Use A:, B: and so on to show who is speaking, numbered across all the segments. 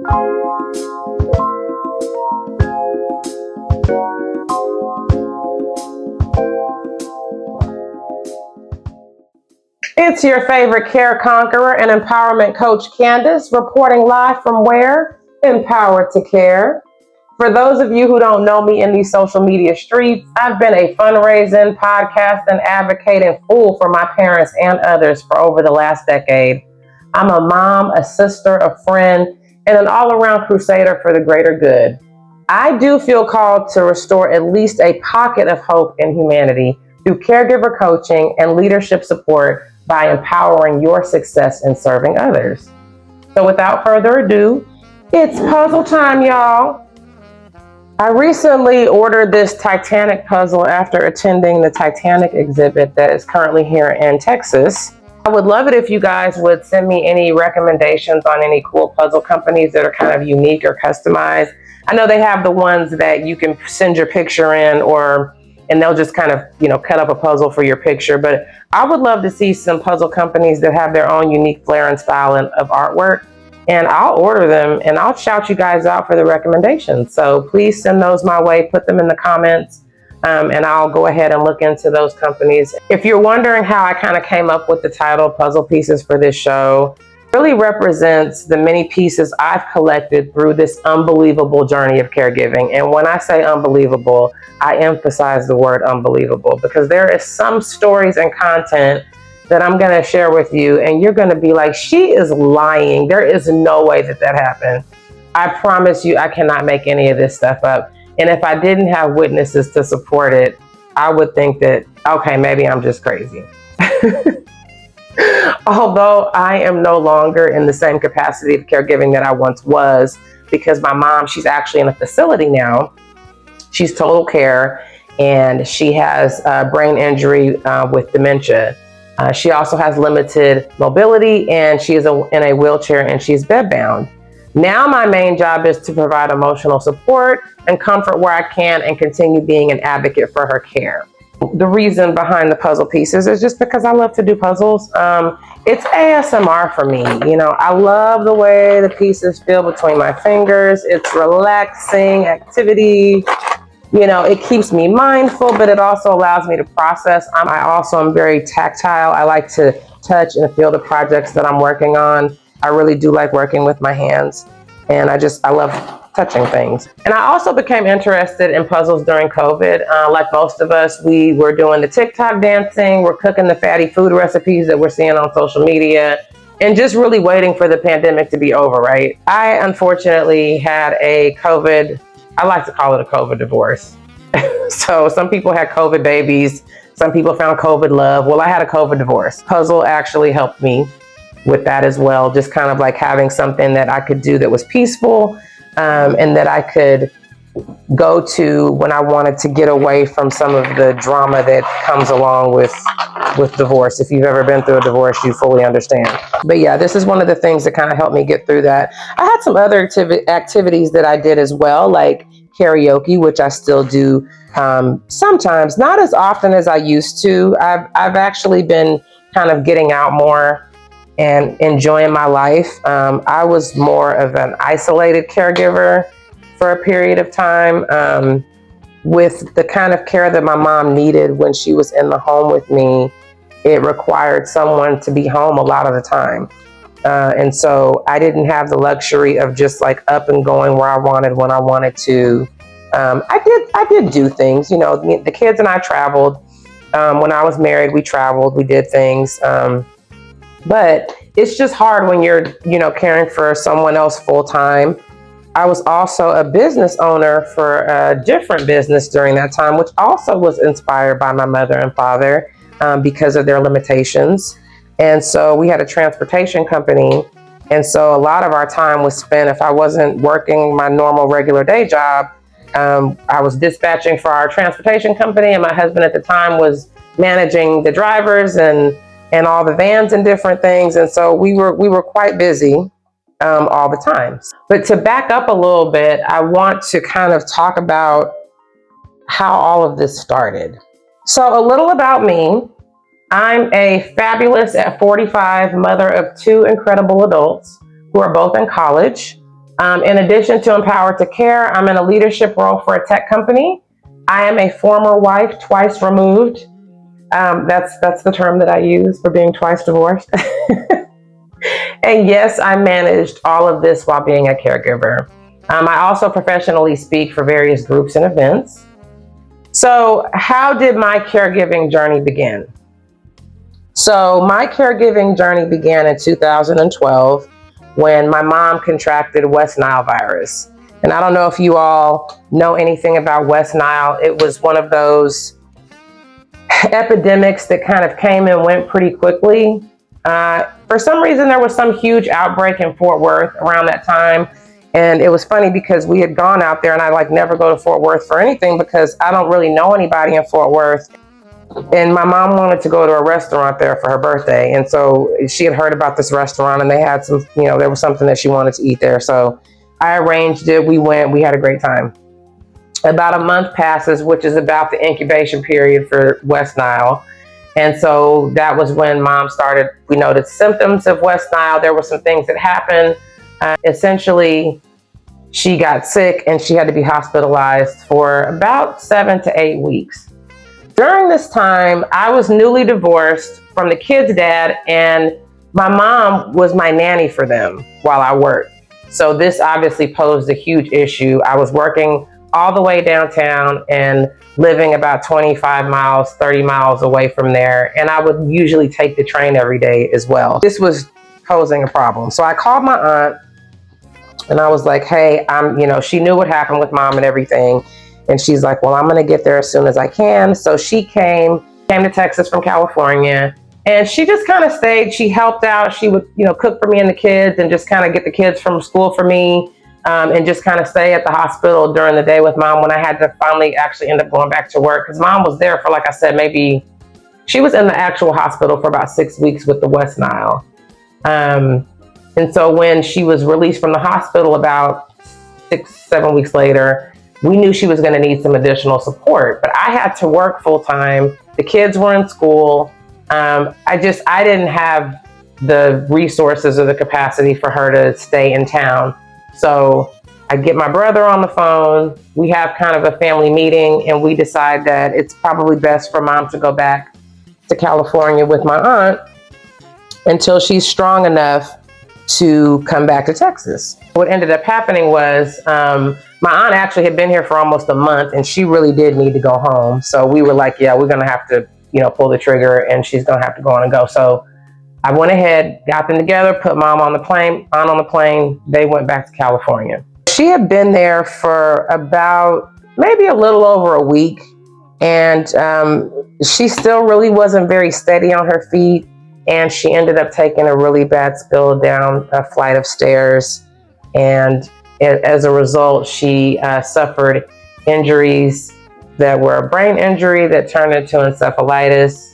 A: It's your favorite care conqueror and empowerment coach, Candace, reporting live from where? Empower2Care. For those of you who don't know me in these social media streets, I've been a fundraising, podcast, and advocating fool for my parents and others for over the last decade. I'm a mom, a sister, a friend, and an all-around crusader for the greater good. I do feel called to restore at least a pocket of hope in humanity through caregiver coaching and leadership support by empowering your success in serving others. So without further ado, it's puzzle time, y'all. I recently ordered this Titanic puzzle after attending the Titanic exhibit that is currently here in Texas. I would love it if you guys would send me any recommendations on any cool puzzle companies that are kind of unique or customized. I know they have the ones that you can send your picture in and they'll just kind of, cut up a puzzle for your picture. But I would love to see some puzzle companies that have their own unique flair and style of artwork. And I'll order them and I'll shout you guys out for the recommendations. So please send those my way, put them in the comments, and I'll go ahead and look into those companies. If you're wondering how I kind of came up with the title Puzzle Pieces for this show, it really represents the many pieces I've collected through this unbelievable journey of caregiving. And when I say unbelievable, I emphasize the word unbelievable because there is some stories and content that I'm going to share with you and you're going to be like, she is lying. There is no way that happened. I promise you, I cannot make any of this stuff up. And if I didn't have witnesses to support it, I would think that, okay, maybe I'm just crazy. Although I am no longer in the same capacity of caregiving that I once was, because my mom, she's actually in a facility now. She's total care and she has brain injury with dementia. She also has limited mobility and she is in a wheelchair and she's bedbound. Now my main job is to provide emotional support and comfort where I can and continue being an advocate for her care. The reason behind the puzzle pieces is just because I love to do puzzles. It's ASMR for me. I love the way the pieces feel between my fingers. It's relaxing activity. It keeps me mindful, but it also allows me to process. I also am very tactile. I like to touch and feel the projects that I'm working on. I really do like working with my hands, and I love touching things. And I also became interested in puzzles during COVID. Like most of us, we were doing the TikTok dancing, we're cooking the fatty food recipes that we're seeing on social media, and just really waiting for the pandemic to be over, right? I unfortunately had a COVID, I like to call it a COVID divorce. So some people had COVID babies, some people found COVID love. Well, I had a COVID divorce. Puzzle actually helped me with that as well. Just kind of like having something that I could do that was peaceful, and that I could go to when I wanted to get away from some of the drama that comes along with divorce. If you've ever been through a divorce, you fully understand. But yeah, this is one of the things that kind of helped me get through that. I had some other activities that I did as well, like karaoke, which I still do sometimes, not as often as I used to. I've actually been kind of getting out more and enjoying my life. I was more of an isolated caregiver for a period of time, with the kind of care that my mom needed when she was in the home with me. It required someone to be home a lot of the time. And so I didn't have the luxury of just like up and going where I wanted when I wanted to. I did do things, the kids and I traveled. When I was married, we traveled, we did things. But it's just hard when you're, caring for someone else full time. I was also a business owner for a different business during that time, which also was inspired by my mother and father because of their limitations. And so we had a transportation company. And so a lot of our time was spent, if I wasn't working my normal regular day job, I was dispatching for our transportation company, and my husband at the time was managing the drivers and all the vans and different things. And so we were quite busy all the time. But to back up a little bit, I want to kind of talk about how all of this started. So a little about me. I'm a fabulous at 45 mother of two incredible adults who are both in college. In addition to Empower2Care, I'm in a leadership role for a tech company. I am a former wife, twice removed. That's the term that I use for being twice divorced. And yes, I managed all of this while being a caregiver. I also professionally speak for various groups and events. So how did my caregiving journey begin? So my caregiving journey began in 2012 when my mom contracted West Nile virus. And I don't know if you all know anything about West Nile. It was one of those epidemics that kind of came and went pretty quickly. For some reason, there was some huge outbreak in Fort Worth around that time. And it was funny because we had gone out there, and I never go to Fort Worth for anything because I don't really know anybody in Fort Worth. And my mom wanted to go to a restaurant there for her birthday. And so she had heard about this restaurant, and they had some, there was something that she wanted to eat there. So I arranged it. We went, we had a great time. About a month passes, which is about the incubation period for West Nile. And so that was when mom started, we noticed symptoms of West Nile. There were some things that happened. Essentially, she got sick and she had to be hospitalized for about 7 to 8 weeks. During this time, I was newly divorced from the kid's dad, and my mom was my nanny for them while I worked. So this obviously posed a huge issue. I was working all the way downtown and living about 25 miles, 30 miles away from there. And I would usually take the train every day as well. This was posing a problem. So I called my aunt and I was like, hey, she knew what happened with mom and everything. And she's like, well, I'm going to get there as soon as I can. So she came to Texas from California, and she just kind of stayed. She helped out. She would, cook for me and the kids and just kind of get the kids from school for me. And just kind of stay at the hospital during the day with mom when I had to finally actually end up going back to work. Because mom was there for, like I said, maybe she was in the actual hospital for about 6 weeks with the West Nile. And so when she was released from the hospital about 6-7 weeks later, we knew she was going to need some additional support. But I had to work full time. The kids were in school. I didn't have the resources or the capacity for her to stay in town. So I get my brother on the phone. We have kind of a family meeting, and we decide that it's probably best for mom to go back to California with my aunt until she's strong enough to come back to Texas. What ended up happening was my aunt actually had been here for almost a month, and she really did need to go home. So we were like, yeah, we're going to have to, pull the trigger, and she's going to have to go on and go. So I went ahead, got them together, put mom on the plane, aunt on the plane. They went back to California. She had been there for about maybe a little over a week, and she still really wasn't very steady on her feet, and she ended up taking a really bad spill down a flight of stairs, and as a result, she suffered injuries that were a brain injury that turned into encephalitis.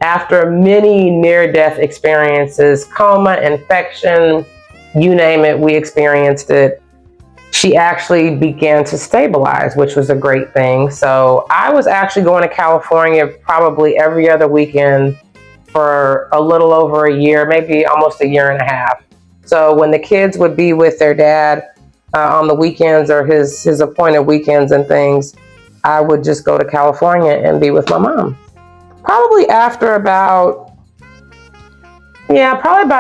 A: After many near-death experiences, coma, infection, you name it, we experienced it. She actually began to stabilize, which was a great thing. So I was actually going to California probably every other weekend for a little over a year, maybe almost a year and a half. So when the kids would be with their dad on the weekends or his appointed weekends and things, I would just go to California and be with my mom. Probably about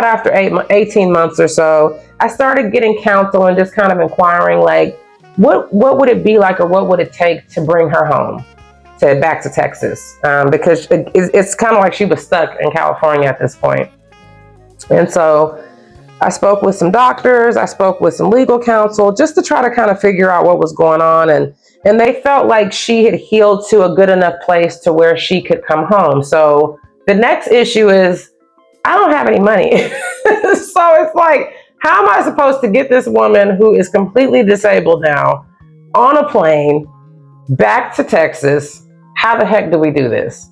A: after 18 months or so, I started getting counsel and just kind of inquiring, like, what would it be like, or what would it take to bring her home, back to Texas? Because it's kind of like she was stuck in California at this point. And so I spoke with some doctors, I spoke with some legal counsel, just to try to kind of figure out what was going on. And they felt like she had healed to a good enough place to where she could come home. So the next issue is, I don't have any money. So it's like, how am I supposed to get this woman who is completely disabled now on a plane back to Texas? How the heck do we do this?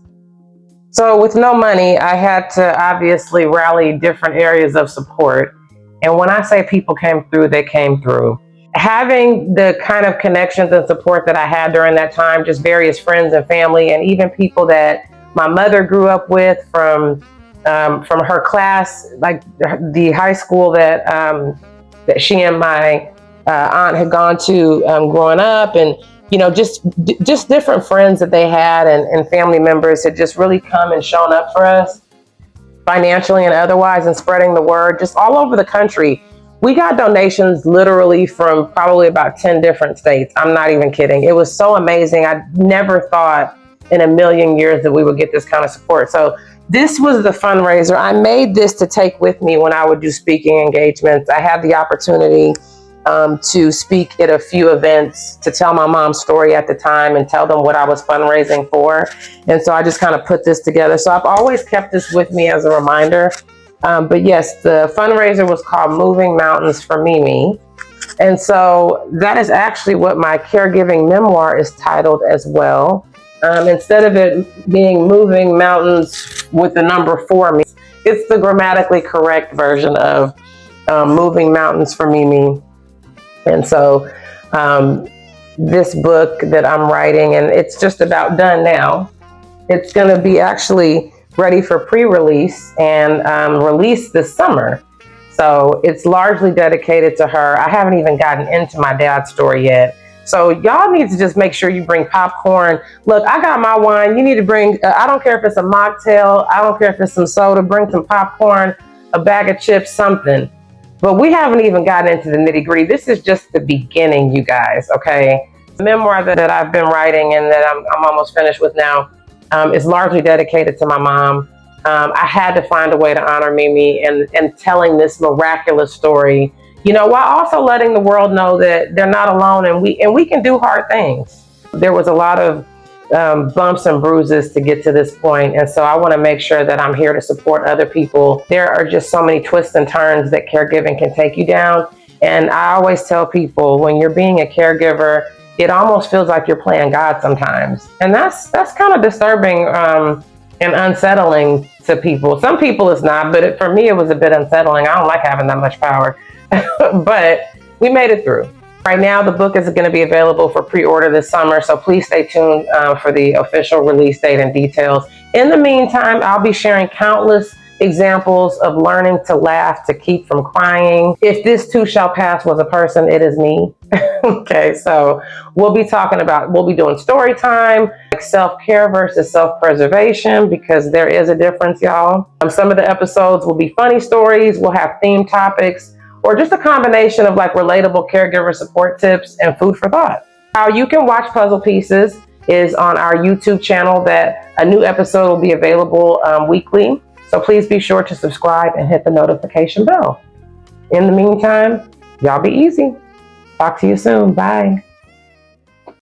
A: So with no money, I had to obviously rally different areas of support. And when I say people came through, they came through. Having the kind of connections and support that I had during that time, just various friends and family, and even people that my mother grew up with from her class, like the high school that that she and my aunt had gone to growing up, and just different friends that they had, and family members had just really come and shown up for us financially and otherwise, and spreading the word just all over the country. We got donations literally from probably about 10 different states. I'm not even kidding. It was so amazing. I never thought in a million years that we would get this kind of support. So this was the fundraiser. I made this to take with me when I would do speaking engagements. I had the opportunity to speak at a few events, to tell my mom's story at the time and tell them what I was fundraising for. And so I just kind of put this together. So I've always kept this with me as a reminder. But yes, the fundraiser was called Moving Mountains for Mimi. And so that is actually what my caregiving memoir is titled as well. Instead of it being Moving Mountains with the number 4 me, it's the grammatically correct version of Moving Mountains for Mimi. And so this book that I'm writing, and it's just about done now, it's going to be actually ready for pre-release and released this summer. So it's largely dedicated to her. I haven't even gotten into my dad's story yet. So y'all need to just make sure you bring popcorn. Look, I got my wine. You need to bring, I don't care if it's a mocktail. I don't care if it's some soda. Bring some popcorn, a bag of chips, something. But we haven't even gotten into the nitty gritty. This is just the beginning, you guys, okay? The memoir that I've been writing and that I'm almost finished with now is largely dedicated to my mom. I had to find a way to honor Mimi and telling this miraculous story, while also letting the world know that they're not alone, and we can do hard things. There was a lot of bumps and bruises to get to this point, and so I want to make sure that I'm here to support other people. There are just so many twists and turns that caregiving can take you down, and I always tell people, when you're being a caregiver, it almost feels like you're playing God sometimes, and that's kind of disturbing and unsettling to people. Some people it's not, but for me it was a bit unsettling. I don't like having that much power, but we made it through. Right now, the book is going to be available for pre-order this summer, so please stay tuned for the official release date and details. In the meantime, I'll be sharing countless examples of learning to laugh to keep from crying. If this too shall pass was a person, it is me. Okay, so we'll be doing story time, like self-care versus self-preservation, because there is a difference, y'all. Some of the episodes will be funny stories. We'll have theme topics, or just a combination of like relatable caregiver support tips and food for thought. How you can watch Puzzle Pieces is on our YouTube channel, that a new episode will be available weekly. So please be sure to subscribe and hit the notification bell. In the meantime, y'all be easy. Talk to you soon. Bye.